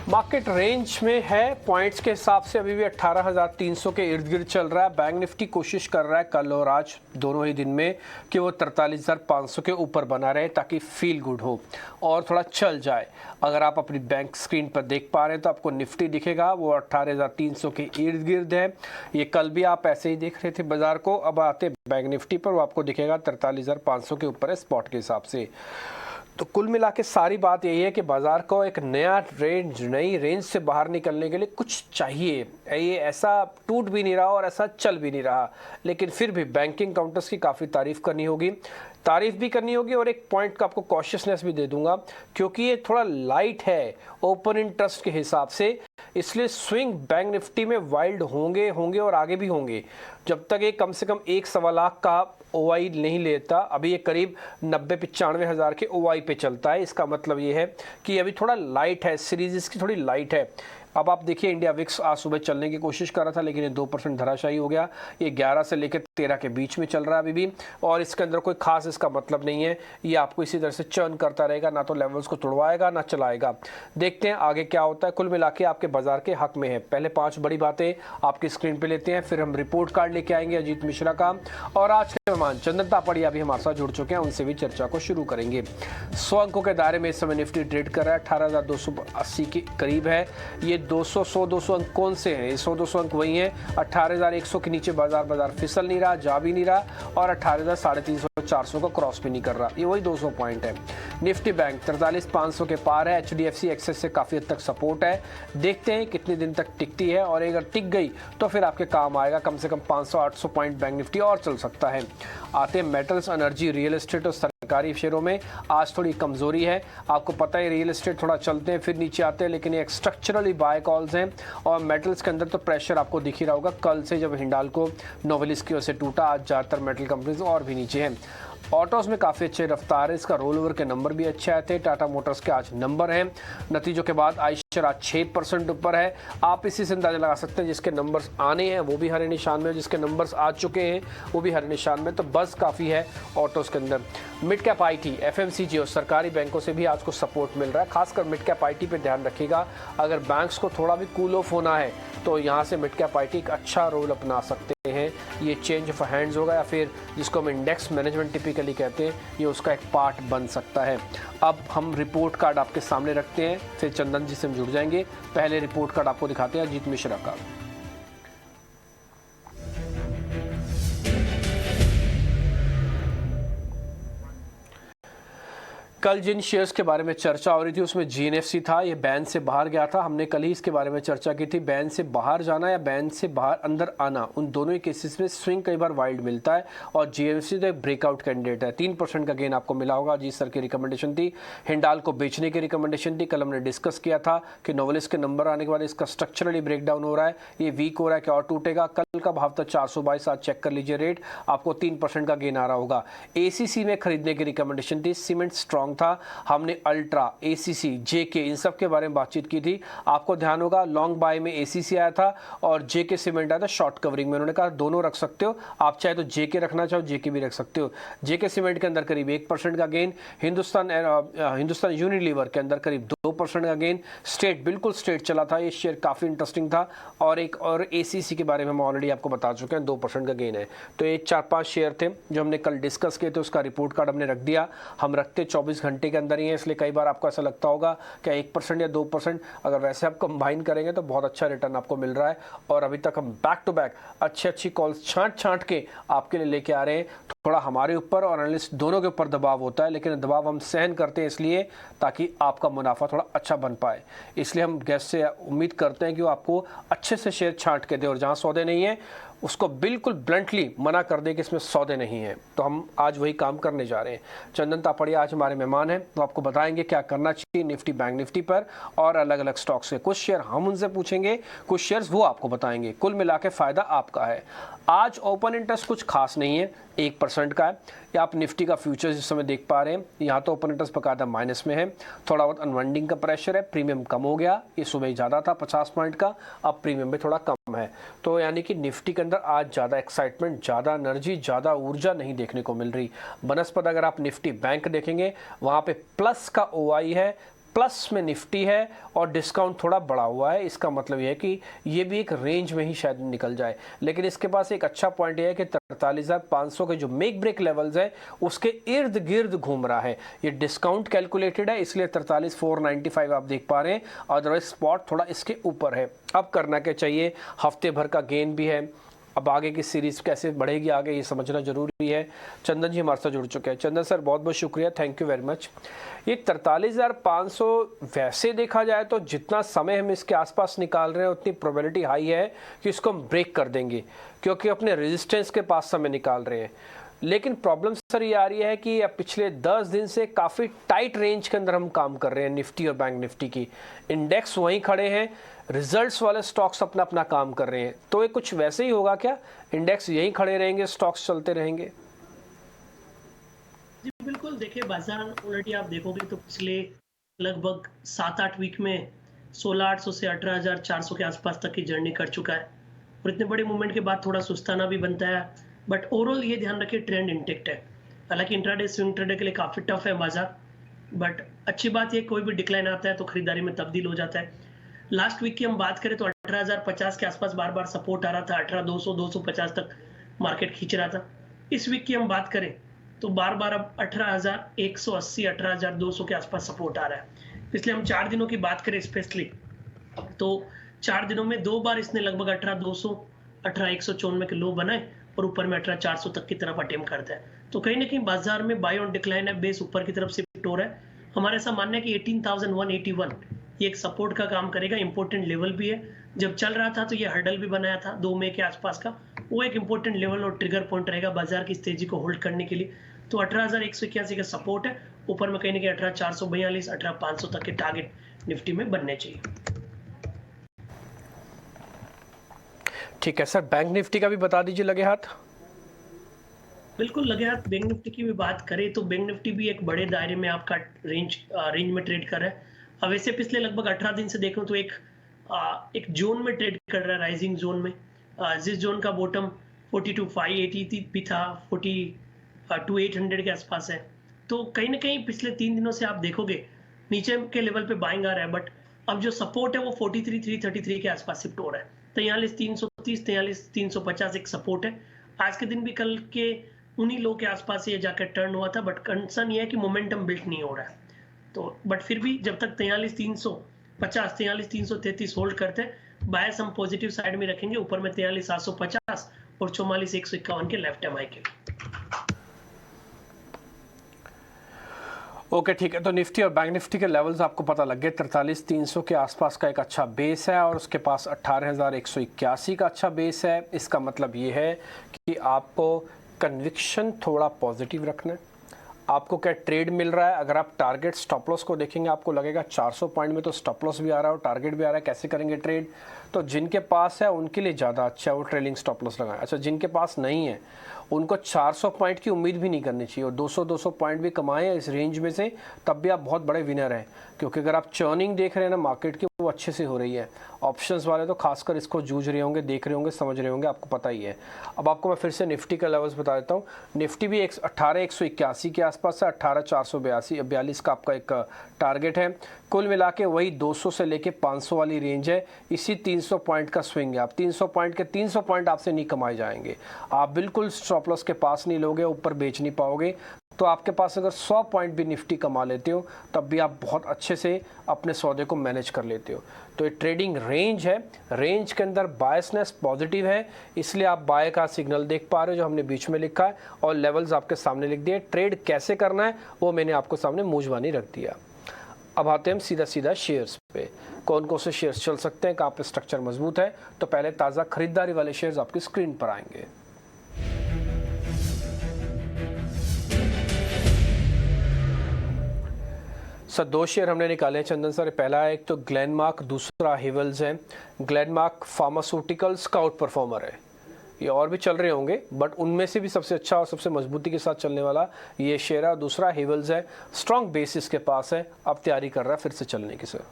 Market range में है, points के हिसाब से अभी भी 18,300 के इर्द गिर्द चल रहा है। बैंक निफ्टी कोशिश कर रहा है कल और आज दोनों ही दिन में कि वो 43,500 के ऊपर बना रहे ताकि फील गुड हो और थोड़ा चल जाए। अगर आप अपनी बैंक स्क्रीन पर देख पा रहे हैं तो आपको निफ्टी दिखेगा, वो 18,300 के इर्द गिर्द है। ये कल भी आप ऐसे ही देख रहे थे बाजार को, अब आते बैंक निफ्टी पर वो आपको दिखेगा 43,500 के ऊपर है स्पॉट के हिसाब से। तो कुल मिला के सारी बात यही है कि बाजार को एक नया रेंज, नई रेंज से बाहर निकलने के लिए कुछ चाहिए। ये ऐसा टूट भी नहीं रहा और ऐसा चल भी नहीं रहा, लेकिन फिर भी बैंकिंग काउंटर्स की काफ़ी तारीफ करनी होगी, और एक पॉइंट का आपको कॉशियसनेस भी दे दूंगा क्योंकि ये थोड़ा लाइट है ओपन इंटरेस्ट के हिसाब से, इसलिए स्विंग बैंक निफ्टी में वाइल्ड होंगे और आगे भी होंगे जब तक ये कम से कम 1.25 लाख का ओआई नहीं लेता। अभी ये करीब 90-95 हज़ार के ओआई पे चलता है। इसका मतलब ये है कि अभी थोड़ा लाइट है, सीरीज इसकी थोड़ी लाइट है। अब आप देखिए इंडिया विक्स आज सुबह चलने की कोशिश कर रहा था लेकिन ये 2% धराशायी हो गया। ये 11 से लेकर 13 के बीच में चल रहा है अभी भी, और इसके अंदर कोई खास इसका मतलब नहीं है। ये आपको इसी तरह से चर्न करता रहेगा, ना तो लेवल्स को तोड़वाएगा ना चलाएगा। देखते हैं आगे क्या होता है। कुल मिला के आपके बाजार के हक में है। पहले 5 बड़ी बातें आपकी स्क्रीन पे लेते हैं, फिर हम रिपोर्ट कार्ड लेके आएंगे अजीत मिश्रा का, और आज के मेहमान चंदन तापड़िया भी हमारे साथ जुड़ चुके हैं, उनसे भी चर्चा को शुरू करेंगे। 100 अंकों के दायरे में इस समय निफ्टी ट्रेड कर रहा है, 18,280 के करीब है। ये 200 अंक कौन से हैं? 100-200 अंक वही हैं। 18,100 के नीचे बाजार फिसल नहीं रहा, जा भी नहीं रहा, और 18,350-400 को क्रॉस भी नहीं कर रहा। ये वही 200 पॉइंट है। निफ्टी बैंक 43,500 के पार है। HDFC एक्सेस से काफ़ी हद तक सपोर्ट है। देखते हैं कितने दिन तक टिकती है, और अगर टिक गई तो फिर आपके काम आएगा। कम से कम 500-800 पॉइंट बैंक निफ्टी और चल सकता है। आते हैं मेटल्स, एनर्जी, रियल एस्टेट और सरकारी शेयरों में आज थोड़ी कमजोरी है। आपको पता है रियल एस्टेट थोड़ा चलते हैं फिर नीचे आते हैं, लेकिन ये स्ट्रक्चरली बाय कॉल्स हैं। और मेटल्स के अंदर तो प्रेशर आपको दिख ही रहा होगा, कल से जब हिंडाल्को नोवेलिस की ओर से टूटा, आज ज़्यादातर मेटल कंपनीज और भी नीचे हैं। ऑटोज में काफ़ी अच्छे रफ्तार है, इसका रोल ओवर के नंबर भी अच्छे आए थे। टाटा मोटर्स के आज नंबर हैं, नतीजों के बाद आयशर आज 6% ऊपर है। आप इसी से अंदाजा लगा सकते हैं जिसके नंबर्स आने हैं वो भी हरे निशान में, जिसके नंबर्स आ चुके हैं वो भी हरे निशान में। तो बस काफ़ी है ऑटोज के अंदर। मिड कैप IT, FMCG और सरकारी बैंकों से भी आज को सपोर्ट मिल रहा है। खासकर मिड कैप IT पे ध्यान रखिएगा। अगर बैंक्स को थोड़ा भी कूल ऑफ होना है तो यहाँ से मिड कैप IT एक अच्छा रोल अपना सकते हैं। ये चेंज ऑफ हैंड्स होगा, या फिर जिसको हम इंडेक्स मैनेजमेंट टिपिकली कहते हैं, ये उसका एक पार्ट बन सकता है। अब हम रिपोर्ट कार्ड आपके सामने रखते हैं, फिर चंदन जी से हम जुड़ जाएंगे। पहले रिपोर्ट कार्ड आपको दिखाते हैं अजीत मिश्रा का। कल जिन शेयर्स के बारे में चर्चा हो रही थी उसमें GNFC था, ये बैंड से बाहर गया था। हमने कल ही इसके बारे में चर्चा की थी। बैंड से बाहर जाना या बैंड से बाहर अंदर आना, उन दोनों ही केसेस में स्विंग कई बार वाइल्ड मिलता है, और GNFC तो एक ब्रेकआउट कैंडिडेट है। 3% का गेन आपको मिला होगा। अजीत सर की रिकमेंडेशन थी, हिंडाल को बेचने की रिकमेंडेशन थी। कल हमने डिस्कस किया था कि नोवेलिस के नंबर आने के बाद इसका स्ट्रक्चरली ब्रेकडाउन हो रहा है, ये वीक हो रहा है कि और टूटेगा। कल का भाव था 422, आज चेक कर लीजिए रेट, आपको 3% का गेन आ रहा होगा। ACC में खरीदने की रिकमेंडेशन थी, सीमेंट स्ट्रॉन्ग था। हमने अल्ट्रा, ACC, JK इन सब के बारे में बातचीत की थी। आपको ध्यान होगा लॉन्ग बाय में ACC आया था और JK सीमेंट आया था शॉर्ट कवरिंग में। उन्होंने कहा दोनों रख सकते हो, आप चाहे तो JK रखना चाहो JK भी रख सकते हो। JK सीमेंट के अंदर करीब 1% का गेन, हिंदुस्तान यूनिलीवर के अंदर करीब 2% का गेन। स्ट्रेट, बिल्कुल स्ट्रेट चला था ये शेयर, काफ़ी इंटरेस्टिंग था। और एक और ACC के बारे में हम ऑलरेडी आपको बता चुके हैं, 2% का गेन है। तो ये 4-5 शेयर थे जो हमने कल डिस्कस किए थे, उसका रिपोर्ट कार्ड हमने रख दिया। हम रखते 24 घंटे के अंदर ही है, इसलिए कई बार आपको ऐसा लगता होगा कि 1% या 2%, अगर वैसे आप कंबाइन करेंगे तो बहुत अच्छा रिटर्न आपको मिल रहा है। और अभी तक हम बैक टू बैक अच्छी कॉल्स छांट के आपके लिए लेके आ रहे हैं। थोड़ा हमारे ऊपर और एनालिस्ट दोनों के ऊपर दबाव होता है, लेकिन दबाव हम सहन करते हैं इसलिए ताकि आपका मुनाफा थोड़ा अच्छा बन पाए। इसलिए हम गेस्ट से उम्मीद करते हैं कि वो आपको अच्छे से शेयर छांट के दे, और जहाँ सौदे नहीं है उसको बिल्कुल ब्लंटली मना कर दे कि इसमें सौदे नहीं हैं। तो हम आज वही काम करने जा रहे हैं। चंदन तापड़िया आज हमारे मेहमान हैं, तो आपको बताएंगे क्या करना चाहिए निफ्टी, बैंक निफ्टी पर और अलग अलग स्टॉक्स के। कुछ शेयर हम उनसे पूछेंगे, कुछ शेयर्स वो आपको बताएंगे। कुल मिला के फायदा आपका है। आज ओपन इंटरेस्ट कुछ खास नहीं है, 1% का है। या आप निफ्टी का फ्यूचर्स इस समय देख पा रहे हैं, यहाँ तो ओपन इंटरेस्ट बकायदा माइनस में है। थोड़ा बहुत अनवाइंडिंग का प्रेशर है, प्रीमियम कम हो गया। ये सुबह ही ज़्यादा था 50 पॉइंट का, अब प्रीमियम भी थोड़ा कम है। तो यानी कि निफ्टी के अंदर आज ज़्यादा एक्साइटमेंट, ज़्यादा एनर्जी, ज़्यादा ऊर्जा नहीं देखने को मिल रही। बनस्पत अगर आप निफ्टी बैंक देखेंगे, वहाँ पे प्लस का OI है, प्लस में निफ्टी है और डिस्काउंट थोड़ा बढ़ा हुआ है। इसका मतलब यह है कि ये भी एक रेंज में ही शायद निकल जाए, लेकिन इसके पास एक अच्छा पॉइंट यह है कि 43,500 के जो मेक ब्रेक लेवल्स है उसके इर्द गिर्द घूम रहा है। ये डिस्काउंट कैलकुलेटेड है, इसलिए 43,495 आप देख पा रहे हैं, अदरवाइज स्पॉट थोड़ा इसके ऊपर है। अब करना क्या चाहिए, हफ्ते भर का गेन भी है, अब आगे की सीरीज कैसे बढ़ेगी आगे ये समझना जरूरी है। चंदन जी हमारे साथ जुड़ चुके हैं। चंदन सर बहुत बहुत शुक्रिया, थैंक यू वेरी मच। ये 43,500 वैसे देखा जाए तो जितना समय हम इसके आसपास निकाल रहे हैं उतनी प्रोबेबिलिटी हाई है कि इसको हम ब्रेक कर देंगे, क्योंकि अपने रेजिस्टेंस के पास समय निकाल रहे हैं। लेकिन प्रॉब्लम सर ये आ रही है कि अब पिछले 10 दिन से काफ़ी टाइट रेंज के अंदर हम काम कर रहे हैं निफ्टी और बैंक निफ्टी की। इंडेक्स वहीं खड़े हैं, रिजल्ट्स वाले स्टॉक्स अपना अपना काम कर रहे हैं। तो ये कुछ वैसे ही होगा क्या, इंडेक्स यहीं खड़े रहेंगे, स्टॉक्स चलते रहेंगे? जी बिल्कुल, देखिए बाजार ऑलरेडी आप देखोगे तो पिछले लगभग 7-8 वीक में 16,800 से 18,400 के आसपास तक की जर्नी कर चुका है, और इतने बड़े मूवमेंट के बाद थोड़ा सुस्ताना भी बनता है। बट ओवरऑल ये ध्यान रखिए ट्रेंड इंटेक्ट है। हालांकि इंट्राडे स्विंग ट्रेडर के लिए काफ़ी टफ है बाजार, बट अच्छी बात ये कोई भी डिक्लाइन आता है तो खरीदारी में तब्दील हो जाता है। लास्ट वीक की हम बात करें तो 18,050 के आसपास बार बार सपोर्ट आ रहा था, 18,200 250 तक मार्केट खींच रहा था। इस वीक की हम बात करें तो बार बार अब 18,180 18,200 के आसपास सपोर्ट आ रहा है। इसलिए हम 4 दिनों की बात करें स्पेशली तो 4 दिनों में 2 बार इसने लगभग 18,200 18,194 के लो बनाए और ऊपर में 18,400 तक की तरफ अटेम्प्ट करता है। तो कहीं ना कहीं बाजार में बाय ऑन डिक्लाइन है, बेस ऊपर की तरफ शिफ्ट हो रहा है। हमारा ऐसा मानना है कि 18,181 ये एक सपोर्ट का काम करेगा, इंपॉर्टेंट लेवल भी है। जब चल रहा था तो ये हर्डल भी बनाया था 2 मई के आसपास का, वो एक इंपॉर्टेंट लेवल और ट्रिगर पॉइंट रहेगा बाजार की तेजी को होल्ड करने के लिए। तो 18,181 का सपोर्ट है, ऊपर में कहीं ना कहीं 18,442 18,500 तक के टारगेट निफ्टी में बनने चाहिए। ठीक है सर, बैंक निफ्टी का भी बता दीजिए लगे हाथ। बिल्कुल लगे हाथ बैंक निफ्टी की भी बात करें तो बैंक निफ्टी भी एक बड़े दायरे में आपका रेंज में ट्रेड कर रहा है। अब वैसे पिछले लगभग 18 दिन से देखो तो एक जोन में ट्रेड कर रहा है, राइजिंग जोन में। जिस जोन का बॉटम 42,580 भी था, 42,800 के आसपास है। तो कहीं ना कहीं पिछले 3 दिनों से आप देखोगे नीचे के लेवल पे बाइंग आ रहा है, बट अब जो सपोर्ट है वो 43,333 के आसपास शिफ्ट हो रहा है। 43,330 43,350 एक सपोर्ट है। आज के दिन भी कल के उन्हीं लो के आसपास ये जाकर टर्न हुआ था, बट कंसर्न ये है कि मोमेंटम बिल्ड नहीं हो रहा है। तो बट फिर भी जब तक 43,350 43,333 होल्ड करते हैं, बायस हम पॉजिटिव साइड में रखेंगे, ऊपर में 43,750 और 44,151 के लेफ्ट एम आई के। ओके ठीक है, तो निफ्टी और बैंक निफ्टी के लेवल्स आपको पता लग गए। 43,300 के आसपास का एक अच्छा बेस है और उसके पास 18,181 का अच्छा बेस है। इसका मतलब ये है कि आपको कन्विक्शन थोड़ा पॉजिटिव रखना है। आपको क्या ट्रेड मिल रहा है, अगर आप टारगेट स्टॉप लॉस को देखेंगे आपको लगेगा 400 पॉइंट में तो स्टॉप लॉस भी आ रहा है और टारगेट भी आ रहा है, कैसे करेंगे ट्रेड? तो जिनके पास है उनके लिए ज़्यादा अच्छा है वो ट्रेलिंग स्टॉप लॉस लगाएं। अच्छा, जिनके पास नहीं है उनको 400 पॉइंट की उम्मीद भी नहीं करनी चाहिए, और 200 पॉइंट भी कमाएं इस रेंज में से, तब भी आप बहुत बड़े विनर हैं। क्योंकि अगर आप चर्निंग देख रहे हैं ना मार्केट की, वो अच्छे से हो रही है। ऑप्शंस वाले तो खासकर इसको जूझ रहे होंगे, देख रहे होंगे, समझ रहे होंगे, आपको पता ही है। अब आपको मैं फिर से निफ्टी का लेवल्स बता देता हूँ। निफ्टी भी 18,181 के आसपास है, 18,442 का आपका एक टारगेट है। कुल मिला के वही 200 से लेके 500 वाली रेंज है। इसी 300 पॉइंट का स्विंग है। आप 300 पॉइंट के 300 पॉइंट आपसे नहीं कमाए जाएंगे। आप बिल्कुल स्टॉप लॉस के पास नहीं लोगे, ऊपर बेच नहीं पाओगे। तो आपके पास अगर 100 पॉइंट भी निफ्टी कमा लेते हो तब भी आप बहुत अच्छे से अपने सौदे को मैनेज कर लेते हो। तो ये ट्रेडिंग रेंज है, रेंज के अंदर बायसनेस पॉजिटिव है, इसलिए आप बाय का सिग्नल देख पा रहे हो जो हमने बीच में लिखा है, और लेवल्स आपके सामने लिख दिए। ट्रेड कैसे करना है वो मैंने आपको सामने मूंजवानी रख दिया। अब आते हैं हम सीधा सीधा शेयर्स पे। कौन कौन से शेयर्स चल सकते हैं, कहाँ पे स्ट्रक्चर मजबूत है? तो पहले ताज़ा खरीदारी वाले शेयर्स आपकी स्क्रीन पर आएंगे। सर 2 शेयर हमने निकाले हैं चंदन सर। पहला है एक तो ग्लेनमार्क, दूसरा हेवल्स है। ग्लेनमार्क फार्मास्यूटिकल्स का आउट परफॉर्मर है। ये और भी चल रहे होंगे बट उनमें से भी सबसे अच्छा और सबसे मजबूती के साथ चलने वाला ये शेयर है। दूसरा हेवल्स है, स्ट्रॉन्ग बेसिस के पास है, अब तैयारी कर रहा है फिर से चलने की। सर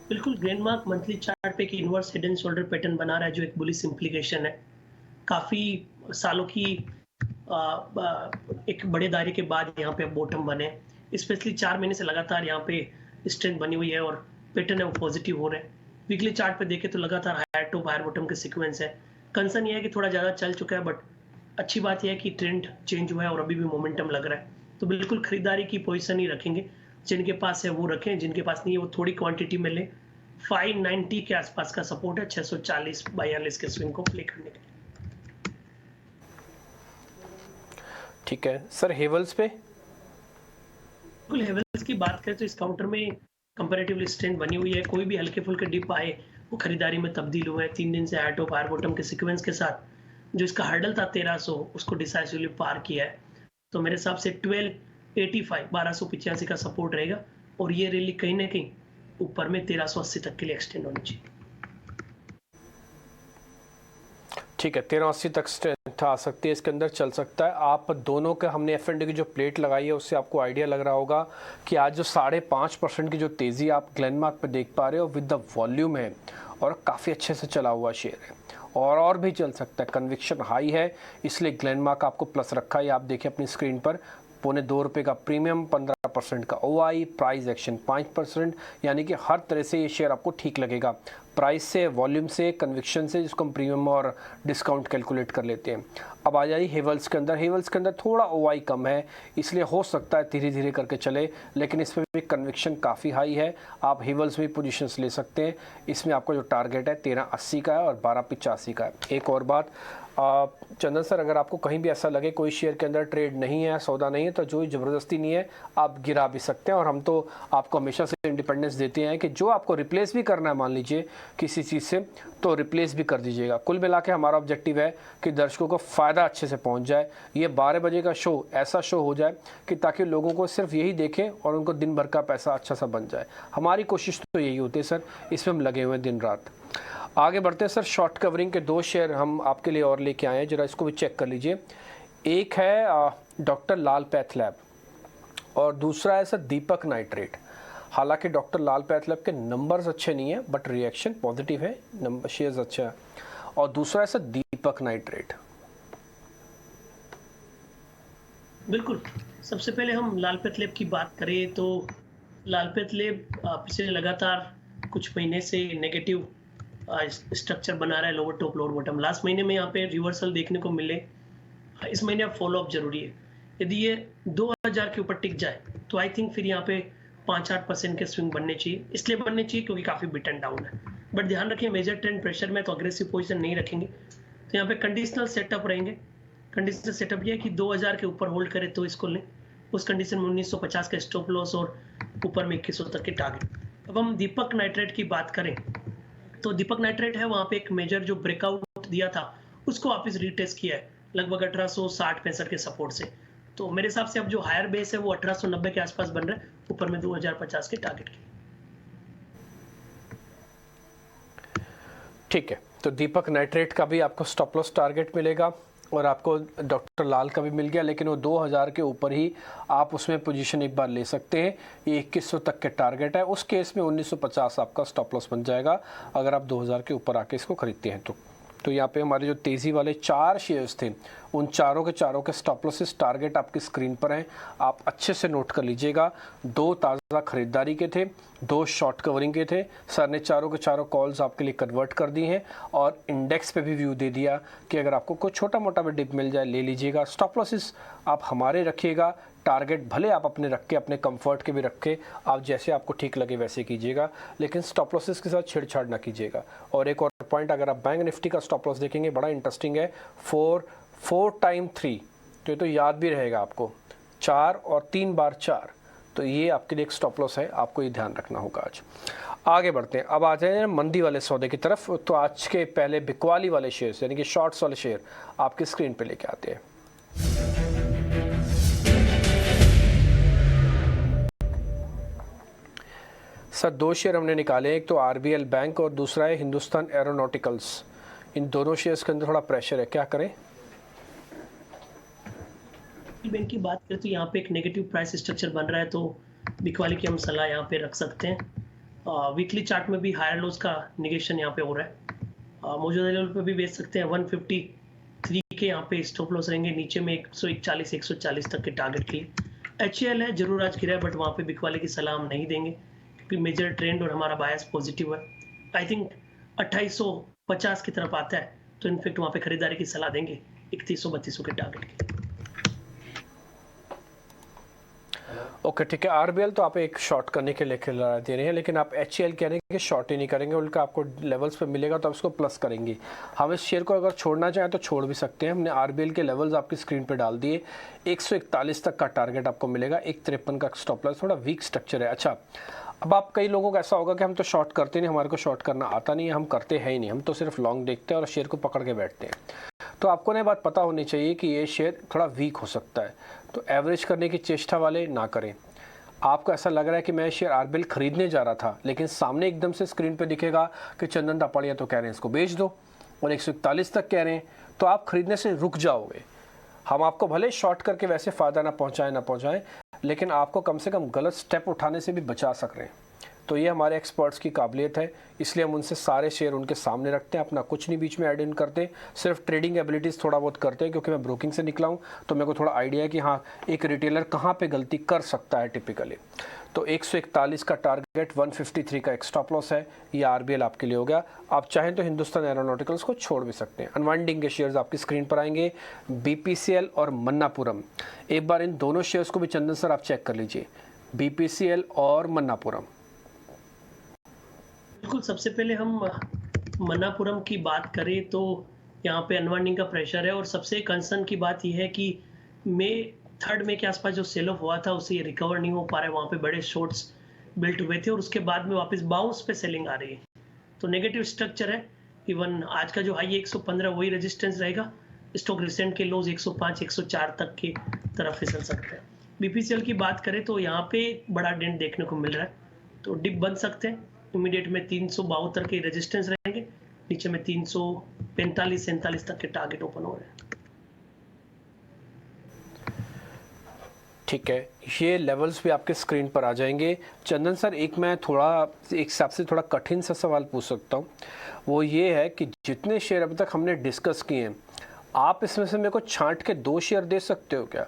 बिल्कुल, ग्लेनमार्क मंथली चार्ट पे एक inverse head and shoulder pattern बना रहा है जो एक बुलिश इंप्लीकेशन है। काफ़ी सालों की एक बड़े दायरे के बाद यहाँ पे बॉटम बने, स्पेशली 4 महीने से लगातार यहाँ पे स्ट्रेंथ बनी हुई है और पैटर्न है वो पॉजिटिव हो रहा है। वीकली चार्ट पे देखें तो लगातार हायर टॉप हायर बॉटम के सीक्वेंस है। कंसर्न ये है कि थोड़ा ज़्यादा चल चुका है, बट अच्छी बात यह है कि ट्रेंड चेंज हुआ है और अभी भी मोमेंटम लग रहा है। तो बिल्कुल खरीदारी की पोजीशन ही रखेंगे। जिनके पास है वो रखें, जिनके पास नहीं है वो थोड़ी क्वांटिटी में लें। 590 के आसपास का सपोर्ट है 640-42 के स्विंग को प्ले करने के लिए। ठीक है सर, हेवल्स पे? बिल्कुल, हेवल्स की बात करें तो इस काउंटर में कंपैरेटिवली स्ट्रेंथ बनी हुई है। कोई भी हल्के फुल्के डिप आए वो खरीदारी में तब्दील हुए हैं। 3 दिन से हायर टॉप हायर बॉटम के सीक्वेंस के साथ जो इसका हर्डल था 1300 उसको डिसाइसिवली पार किया है। तो मेरे हिसाब से 1285 का सपोर्ट रहेगा और ये रैली कहीं ना कहीं ऊपर में 1380 तक के लिए एक्सटेंड होनी चाहिए। ठीक है, 1380 तक स्ट्रेंथ आ सकती है, इसके अंदर चल सकता है। आप दोनों का हमने एफ&डी की जो प्लेट लगाई है उससे आपको आइडिया लग रहा होगा कि आज जो 5.5% की जो तेज़ी आप ग्लेनमार्क पे देख पा रहे हो विद द वॉल्यूम है और काफ़ी अच्छे से चला हुआ शेयर है और भी चल सकता है। कन्विक्शन हाई है, इसलिए ग्लेनमार्क आपको प्लस रखा है। आप देखिए अपनी स्क्रीन पर, ₹2.25 का प्रीमियम, 15% का ओआई, प्राइस एक्शन 5%, यानी कि हर तरह से ये शेयर आपको ठीक लगेगा। प्राइस से, वॉल्यूम से, कन्विक्शन से, जिसको हम प्रीमियम और डिस्काउंट कैलकुलेट कर लेते हैं। अब आ जाइए हेवल्स के अंदर। हेवल्स के अंदर थोड़ा ओआई कम है, इसलिए हो सकता है धीरे धीरे करके चले, लेकिन इसमें भी कन्विक्शन काफ़ी हाई है। आप हेवल्स में पोजीशंस ले सकते हैं। इसमें आपका जो टारगेट है 1380 का है और 1285 का है। एक और बात, चंदन सर, अगर आपको कहीं भी ऐसा लगे कोई शेयर के अंदर ट्रेड नहीं है, सौदा नहीं है, तो जो ज़बरदस्ती नहीं है आप गिरा भी सकते हैं। और हम तो आपको हमेशा से इंडिपेंडेंस देते हैं कि जो आपको रिप्लेस भी करना है मान लीजिए किसी चीज़ से, तो रिप्लेस भी कर दीजिएगा। कुल मिला के हमारा ऑब्जेक्टिव है कि दर्शकों को फ़ायदा अच्छे से पहुंच जाए। ये 12 बजे का शो ऐसा शो हो जाए कि ताकि लोगों को सिर्फ यही देखें और उनको दिन भर का पैसा अच्छा सा बन जाए। हमारी कोशिश तो यही होती है सर, इसमें हम लगे हुए हैं दिन रात। आगे बढ़ते हैं सर। शॉर्ट कवरिंग के 2 शेयर हम आपके लिए और लेके आए हैं, जरा इसको भी चेक कर लीजिए। एक है डॉक्टर लाल पैथलैब और दूसरा है सर दीपक नाइट्रेट। हालांकि डॉक्टर लाल पैथलैब के नंबर्स अच्छे नहीं है, बट रिएक्शन पॉजिटिव है, नंबर शेयर्स अच्छा है। और दूसरा है सर दीपक नाइट्रेट। बिल्कुल, सबसे पहले हम लाल पैथलैब की बात करें तो लाल पैथलैब पिछले लगातार कुछ महीने से नेगेटिव स्ट्रक्चर बना रहा है, lower top lower bottom. Last महीने में यहाँ पे रिवर्सल देखने को मिले, इस महीने अब फॉलो अप जरूरी है। यदि ये 2000 के ऊपर टिक जाए तो आई थिंक फिर यहाँ पे 5-8% के स्विंग बनने चाहिए। इसलिए बनने चाहिए क्योंकि काफ़ी बिट एंड डाउन है, बट ध्यान रखिए मेजर ट्रेंड प्रेशर में तो अग्रेसिव पोजीशन नहीं रखेंगे। तो यहाँ पे कंडीशनल सेटअप रहेंगे। कंडीशनल सेटअप ये है कि 2000 के ऊपर होल्ड करे तो इसको लें। उस कंडीशन में 1950 का स्टॉप लॉस और ऊपर में 2100 तक के टारगेट। अब हम दीपक नाइट्रेट की बात करें तो दीपक नाइट्रेट है, वहाँ पे एक मेजर जो ब्रेकआउट दिया था उसको वापस रीटेस्ट किया है लगभग 1860-65 के सपोर्ट से। तो मेरे हिसाब से अब जो हायर बेस है वो 1890 के आसपास बन रहा है, ऊपर में 2050 के टारगेट के। ठीक है, तो दीपक नाइट्रेट का भी आपको स्टॉप लॉस टारगेट मिलेगा और आपको डॉक्टर लाल का भी मिल गया, लेकिन वो 2000 के ऊपर ही आप उसमें पोजीशन एक बार ले सकते हैं। ये 2100 तक के टारगेट है। उस केस में 1950 आपका स्टॉप लॉस बन जाएगा अगर आप 2000 के ऊपर आके इसको खरीदते हैं तो यहाँ पे हमारे जो तेज़ी वाले 4 शेयर्स थे उन चारों के स्टॉप लॉसेस टारगेट आपकी स्क्रीन पर हैं। आप अच्छे से नोट कर लीजिएगा। 2 ताज़ा खरीदारी के थे, 2 शॉर्ट कवरिंग के थे। सर ने चारों के चारों कॉल्स आपके लिए कन्वर्ट कर दी हैं और इंडेक्स पे भी व्यू दे दिया कि अगर आपको कोई छोटा मोटा भी डिप मिल जाए ले लीजिएगा। स्टॉप लॉसेस आप हमारे रखिएगा, टारगेट भले आप अपने रख के, अपने कंफर्ट के भी रख के, आप जैसे आपको ठीक लगे वैसे कीजिएगा, लेकिन स्टॉप लॉसेस के साथ छेड़छाड़ ना कीजिएगा। और एक और पॉइंट, अगर आप बैंक निफ्टी का स्टॉप लॉस देखेंगे बड़ा इंटरेस्टिंग है, 4 टाइम 3, तो ये तो याद भी रहेगा आपको, 4 और 3 बार 4, तो ये आपके लिए एक स्टॉप लॉस है, आपको ये ध्यान रखना होगा। आज आगे बढ़ते हैं। अब आ जाए मंदी वाले सौदे की तरफ। तो आज के पहले बिकवाली वाले शेयर यानी कि शॉर्ट्स वाले शेयर आपकी स्क्रीन पे लेके आते हैं। सर 2 शेयर हमने निकाले, एक तो आरबीएल बैंक और दूसरा है हिंदुस्तान एरोनॉटिकल्स। इन दोनों शेयर्स के अंदर थोड़ा प्रेशर है, क्या करें? बैंक की बात करें तो यहाँ पे एक नेगेटिव प्राइस स्ट्रक्चर बन रहा है, तो बिकवाली की हम सलाह यहाँ पे रख सकते हैं। वीकली चार्ट में भी हायर लोस का निगेशन यहाँ पे हो रहा है। मौजूदा लेवल पे भी बेच सकते हैं। 153 के यहाँ पे स्टॉप लॉस रहेंगे, नीचे में 141-140 तक के टारगेट के लिए। HCL है, जरूर आज गिरा है, बट वहाँ पे बिकवाली की सलाह हम नहीं देंगे भी मेजर ट्रेंड और हमारा बायस पॉजिटिव है। आई थिंक 2850 की तरफ आता है तो इनफेक्ट वहाँ पे खरीदारी की सलाह देंगे 3100-3200 के टारगेट के। ओके ठीक है, आरबीएल तो आप एक शॉर्ट करने के लिए खिला दे रहे हैं, लेकिन आप एचएल कह रहे हैं कि शॉर्ट ही नहीं करेंगे, उनका आपको लेवल्स पे मिलेगा तो आप इसको प्लस करेंगे। हम इस शेयर को अगर छोड़ना चाहें तो छोड़ भी सकते हैं। हमने आरबीएल के लेवल्स आपकी स्क्रीन पे डाल दिए। 141 तक का टारगेट आपको मिलेगा, 153 का स्टॉप लॉस, थोड़ा वीक स्ट्रक्चर है। अच्छा, अब आप कई लोगों का ऐसा होगा कि हम तो शॉर्ट करते नहीं, हमारे को शॉर्ट करना आता नहीं है, हम करते हैं ही नहीं, हम तो सिर्फ लॉन्ग देखते हैं और शेयर को पकड़ के बैठते हैं। तो आपको ना बात पता होनी चाहिए कि ये शेयर थोड़ा वीक हो सकता है, तो एवरेज करने की चेष्टा वाले ना करें। आपको ऐसा लग रहा है कि मैं शेयर आरबीएल खरीदने जा रहा था, लेकिन सामने एकदम से स्क्रीन पे दिखेगा कि चंदन तापड़िया तो कह रहे हैं इसको बेच दो और 141 तक कह रहे हैं, तो आप खरीदने से रुक जाओगे। हम आपको भले शॉर्ट करके वैसे फ़ायदा ना पहुंचाएं, लेकिन आपको कम से कम गलत स्टेप उठाने से भी बचा सक रहे हैं। तो ये हमारे एक्सपर्ट्स की काबिलियत है, इसलिए हम उनसे सारे शेयर उनके सामने रखते हैं, अपना कुछ नहीं बीच में ऐड इन करते, सिर्फ ट्रेडिंग एबिलिटीज़ थोड़ा बहुत करते हैं, क्योंकि मैं ब्रोकिंग से निकला हूँ तो मेरे को थोड़ा आइडिया है कि हाँ एक रिटेलर कहाँ पे गलती कर सकता है टिपिकली। तो 141 का टारगेट, 153 का एक स्टॉप लॉस है, ये आरबीएल आपके लिए हो गया। आप चाहें तो हिंदुस्तान एरोनॉटिकल्स को छोड़ भी सकते हैं। अनवाइंडिंग के शेयर्स आपकी स्क्रीन पर आएंगे, बीपीसीएल और मन्नापुरम। एक बार इन दोनों शेयर्स को भी चंदन सर आप चेक कर लीजिए, बीपीसीएल और मन्नापुरम। बिल्कुल, सबसे पहले हम मन्नापुरम की बात करें तो यहाँ पे अनवाइंडिंग का प्रेशर है और सबसे कंसर्न की बात यह है कि थर्ड में के आसपास जो सेल ऑफ हुआ था उससे ये रिकवर नहीं हो पा रहा है। वहाँ पे बड़े शॉर्ट्स बिल्ट हुए थे और उसके बाद में वापस बाउंस पे सेलिंग आ रही है, तो नेगेटिव स्ट्रक्चर है। इवन आज का जो हाई है 115 वही रेजिस्टेंस रहेगा। स्टॉक रिसेंट के लोज 105 104 तक की तरफ फिसल सकता है। बीपीसीएल की बात करें तो यहाँ पे बड़ा डेंट देखने को मिल रहा है, तो डिप बन सकते हैं। इमीडिएट में 372 के रेजिस्टेंस रहेंगे, नीचे में 345-47 तक के टारगेट ओपन हो रहे हैं। ठीक है, ये लेवल्स भी आपके स्क्रीन पर आ जाएंगे। चंदन सर मैं थोड़ा एक हिसाब से थोड़ा कठिन सा सवाल पूछ सकता हूँ, वो ये है कि जितने शेयर अभी तक हमने डिस्कस किए हैं, आप इसमें से मेरे को छांट के 2 शेयर दे सकते हो क्या?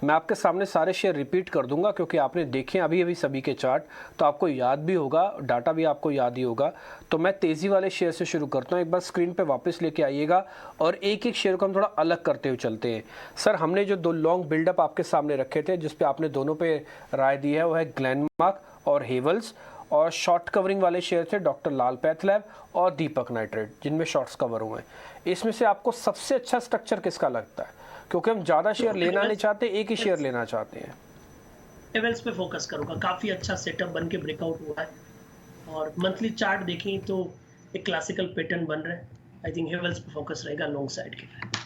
मैं आपके सामने सारे शेयर रिपीट कर दूंगा, क्योंकि आपने देखे अभी अभी सभी के चार्ट, तो आपको याद भी होगा, डाटा भी आपको याद ही होगा। तो मैं तेज़ी वाले शेयर से शुरू करता हूँ, एक बार स्क्रीन पे वापस लेके आइएगा और एक एक शेयर को हम थोड़ा अलग करते हुए चलते हैं। सर, हमने जो 2 लॉन्ग बिल्डअप आपके सामने रखे थे, जिसपे आपने दोनों पे राय दी है, वो है ग्लेनमार्क और हेवल्स, और शॉर्ट कवरिंग वाले शेयर थे डॉक्टर लाल पैथलैब और दीपक नाइट्रेट, जिनमें शॉर्ट्स कवर हुए हैं। इसमें से आपको सबसे अच्छा स्ट्रक्चर किसका लगता है? क्योंकि हम ज़्यादा शेयर लेना नहीं चाहते, एक ही शेयर लेना चाहते हैं। हेवल्स पे फोकस करूंगा, काफ़ी अच्छा सेटअप बन के ब्रेकआउट हुआ है और मंथली चार्ट देखें तो एक क्लासिकल पैटर्न बन रहा है। आई थिंक हेवल्स पे फोकस रहेगा लॉन्ग साइड के लिए।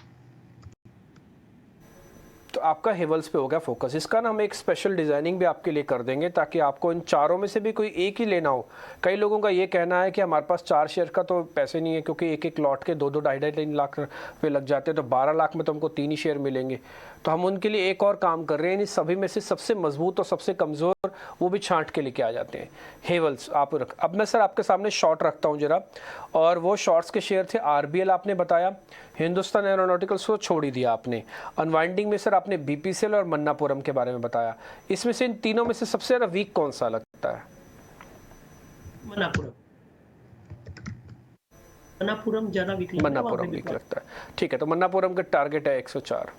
तो आपका हेवल्स पे हो गया फोकस। इसका ना हम एक स्पेशल डिज़ाइनिंग भी आपके लिए कर देंगे, ताकि आपको इन चारों में से भी कोई एक ही लेना हो। कई लोगों का ये कहना है कि हमारे पास 4 शेयर का तो पैसे नहीं है, क्योंकि एक एक लॉट के 2-2 2.5-3 लाख रुपये लग जाते हैं, तो 12 लाख में तो हमको 3 ही शेयर मिलेंगे। तो हम उनके लिए एक और काम कर रहे हैं, इन सभी में से सबसे मजबूत और सबसे कमज़ोर वो भी छांट के लेके आ जाते हैं। हेवल्स आप रख। अब मैं सर आपके सामने शॉर्ट रखता हूँ जरा, और वो शॉर्ट्स के शेयर थे आरबीएल आपने बताया, हिंदुस्तान एरोनॉटिकल्स को छोड़ ही दिया आपने, अनवाइंडिंग में सर आपने बीपीसीएल और मन्नापुरम के बारे में बताया। इसमें से इन तीनों में से सबसे ज़्यादा वीक कौन सा लगता है? मन्नापुरम ज़्यादा वीक लगता है। ठीक है, तो मन्नापुरम का टारगेट है 104।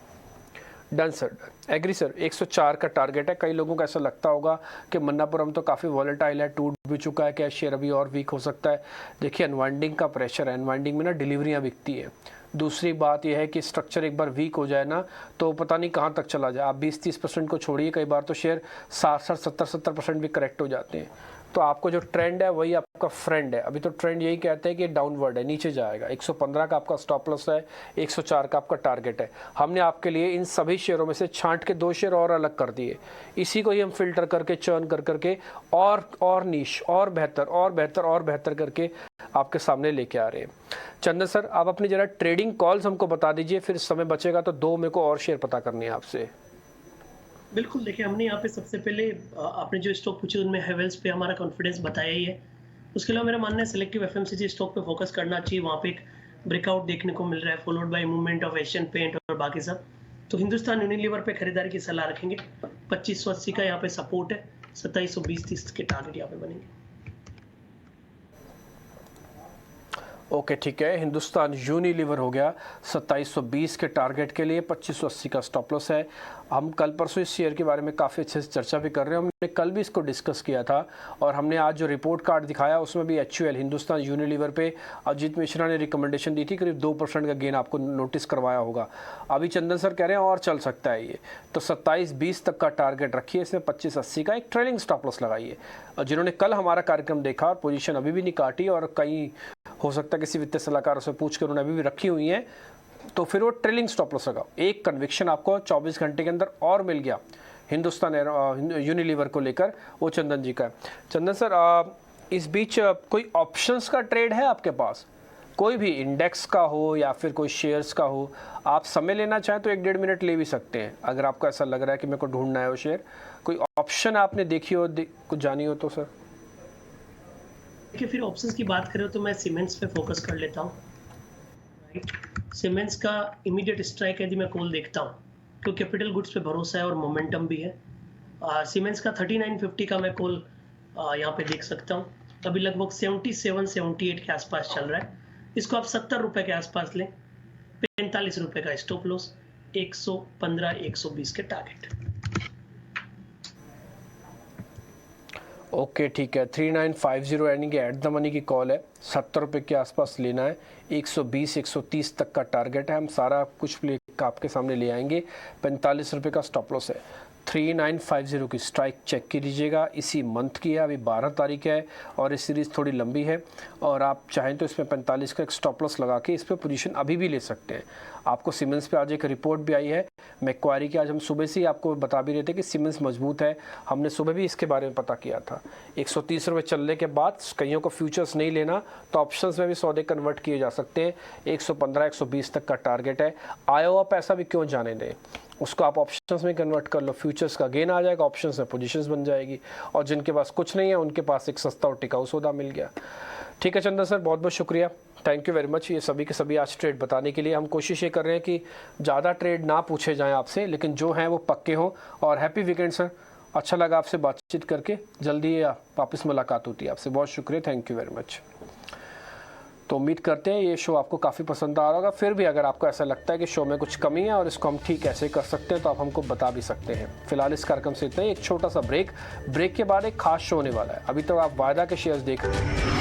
डन सर, एग्री सर, 104 का टारगेट है। कई लोगों को ऐसा लगता होगा कि मन्नापुरम तो काफ़ी वॉलेटाइल है, टूट भी चुका है, क्या शेयर अभी और वीक हो सकता है? देखिए, अनवाइंडिंग का प्रेशर है, अनवाइंडिंग में ना डिलीवरियाँ बिकती है। दूसरी बात यह है कि स्ट्रक्चर एक बार वीक हो जाए ना, तो पता नहीं कहाँ तक चला जाए। आप 20-30% को छोड़िए, कई बार तो शेयर 60-60, 70-70% भी करेक्ट हो जाते हैं। तो आपको जो ट्रेंड है वही आपका फ्रेंड है। अभी तो ट्रेंड यही कहते हैं कि डाउनवर्ड है, नीचे जाएगा। 115 का आपका स्टॉप लॉस है, 104 का आपका टारगेट है। हमने आपके लिए इन सभी शेयरों में से छांट के 2 शेयर और अलग कर दिए। इसी को ही हम फिल्टर करके, चर्न कर करके और नीश और बेहतर करके आपके सामने लेके आ रहे हैं। चंदन सर, आप अपनी जरा ट्रेडिंग कॉल्स हमको बता दीजिए, फिर समय बचेगा तो 2 मेरे को और शेयर पता करनी है आपसे। बिल्कुल, देखिए हमने यहाँ पे सबसे पहले आपने जो स्टॉक पूछे उनमें हेवल्स पे हमारा कॉन्फिडेंस बताया ही है। उसके अलावा मेरा मानना है सिलेक्टिव एफएमसीजी स्टॉक पे फोकस करना चाहिए। वहाँ पे एक ब्रेकआउट देखने को मिल रहा है, followed by movement of Asian paint और बाकी सब। तो हिंदुस्तान यूनिलीवर पे खरीदारी की सलाह रखेंगे। 2580 का यहाँ पे सपोर्ट है, 2720-30 के टारगेट यहाँ पे बनेंगे। ओके ठीक है, हिंदुस्तान यूनिलीवर हो गया 2720 के टारगेट के लिए, 2580 का स्टॉप लॉस है। हम कल परसों इस शेयर के बारे में काफ़ी अच्छे से चर्चा भी कर रहे हैं, हमने कल भी इसको डिस्कस किया था और हमने आज जो रिपोर्ट कार्ड दिखाया उसमें भी HUL हिंदुस्तान यूनिलीवर पे अजीत मिश्रा ने रिकमेंडेशन दी थी, करीब 2% का गेन आपको नोटिस करवाया होगा। अभी चंदन सर कह रहे हैं और चल सकता है ये, तो 2720 तक का टारगेट रखिए, इसमें 2580 का एक ट्रेलिंग स्टॉप लॉस लगाइए। और जिन्होंने कल हमारा कार्यक्रम देखा और पोजीशन अभी भी नहीं काटी और कहीं हो सकता है किसी वित्तीय सलाहकार से पूछ कर उन्होंने अभी भी रखी हुई है, तो फिर वो ट्रेलिंग स्टॉप लॉस लगाओ। एक कन्विक्शन आपको 24 घंटे के अंदर और मिल गया हिंदुस्तान यूनिलीवर को लेकर, वो चंदन जी का है। चंदन सर, इस बीच कोई ऑप्शंस का ट्रेड है आपके पास, कोई भी इंडेक्स का हो या फिर कोई शेयर्स का हो, आप समय लेना चाहें तो 1-1.5 मिनट ले भी सकते हैं अगर आपको ऐसा लग रहा है कि मेरे को ढूंढना है वो शेयर। कोई ऑप्शन आपने देखी हो, कुछ जानी हो तो सर। देखिए, फिर ऑप्शंस की बात करें तो मैं सीमेंट्स पे फोकस कर लेता हूँ। सीमेंट्स का इमीडिएट स्ट्राइक यदि मैं कॉल देखता हूँ, क्योंकि कैपिटल गुड्स पे भरोसा है और मोमेंटम भी है। सीमेंट्स का 3950 का मैं कॉल यहाँ पे देख सकता हूँ। अभी लगभग 77-78 के आसपास चल रहा है। इसको आप 70 रुपए के आसपास लें, 45 रुपए का स्टॉप लॉस, 115-120 के टारगेट। ओके ठीक है, 3950 यानी कि एट द मनी की कॉल है, 70 रुपये के आसपास लेना है, 120-130 तक का टारगेट है। हम सारा कुछ आपके सामने ले आएंगे। 45 रुपये का स्टॉप लॉस है। 3950 की स्ट्राइक चेक कीजिएगा, इसी मंथ की है, अभी 12 तारीख है और ये सीरीज़ थोड़ी लंबी है और आप चाहें तो इसमें 45 का एक स्टॉप लॉस लगा के इस पर पोजीशन अभी भी ले सकते हैं। आपको सीमेंस पे आज एक रिपोर्ट भी आई है मैक्वारी की, आज हम सुबह से ही आपको बता भी रहे थे कि सीमेंस मजबूत है, हमने सुबह भी इसके बारे में पता किया था। 130 रुपये चलने के बाद कईयों को फ्यूचर्स नहीं लेना तो ऑप्शंस में भी सौदे कन्वर्ट किए जा सकते हैं। 115-120 तक का टारगेट है। आया हुआ पैसा भी क्यों जाने दें, उसको आप ऑप्शंस में कन्वर्ट कर लो, फ्यूचर्स का गेन आ जाएगा, ऑप्शंस में पोजीशंस बन जाएगी और जिनके पास कुछ नहीं है उनके पास एक सस्ता और टिकाऊ सौदा मिल गया। ठीक है चंदन सर, बहुत बहुत शुक्रिया, थैंक यू वेरी मच ये सभी के सभी आज ट्रेड बताने के लिए। हम कोशिश ये कर रहे हैं कि ज़्यादा ट्रेड ना पूछे जाएं आपसे, लेकिन जो हैं वो पक्के हों। और हैप्पी वीकेंड सर, अच्छा लगा आपसे बातचीत करके, जल्दी वापस मुलाकात होती है आपसे। बहुत शुक्रिया, थैंक यू वेरी मच। तो उम्मीद करते हैं ये शो आपको काफ़ी पसंद आ रहा होगा। फिर भी अगर आपको ऐसा लगता है कि शो में कुछ कमी है और इसको हम ठीक ऐसे कर सकते हैं तो आप हमको बता भी सकते हैं। फिलहाल इस कार्यक्रम से इतना ही, एक छोटा सा ब्रेक के बाद एक खास शो होने वाला है। अभी तो आप वायदा के शेयर्स देख रहे हैं।